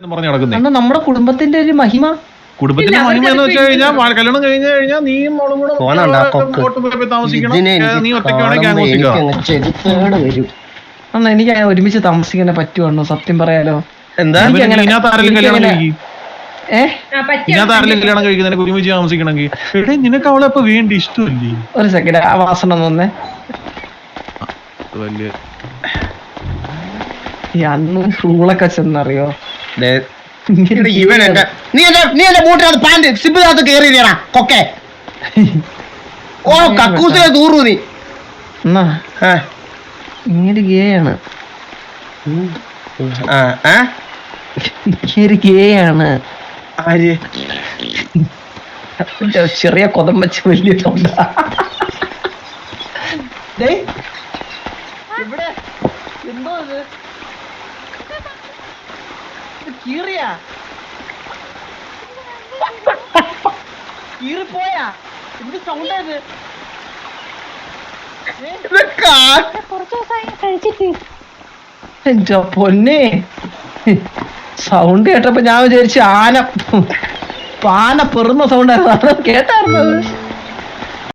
നമ്മുടെ കുടുംബത്തിന്റെ ഒരു മഹിമ. കുടുംബത്തിന്റെ മഹിമ എന്ന് വെച്ച് കഴിഞ്ഞാൽ കല്യാണം കഴിഞ്ഞു കഴിഞ്ഞാൽ നീയും മോളും കൂടെ താമസിക്കണം. നീ വരും അണ്ണാ. എനിക്ക് ഒരുമിച്ച് താമസിക്കാൻ പറ്റുവാണോ? സത്യം പറയാലോ. എന്താ കല്യാണം കഴിക്കുന്നതിന് ഒരുമിച്ച് താമസിക്കണമെങ്കിൽ നിനക്ക് അവളെ ഇപ്പൊ വേണ്ടി ഇഷ്ടമല്ലേ? ഒരു സെക്കൻഡ്, ആ വാസന തോന്നേ. അന്ന് റൂളൊക്കെ ചെന്നറിയോ? ഇങ്ങനെ ഗേയാണ്, ചെറിയ കൊതം വെച്ച് വലിയ തൊണ്ട. എന്തോ കീറിയാ കീറിപ്പോയാ? എന്ത് സൗണ്ട് അത്? എന്റെ പൊന്നെ, സൗണ്ട് കേട്ടപ്പോ ഞാൻ വിചാരിച്ചു ആന പെറുന്ന സൗണ്ടായിരുന്നു. കേട്ടായിരുന്നത്.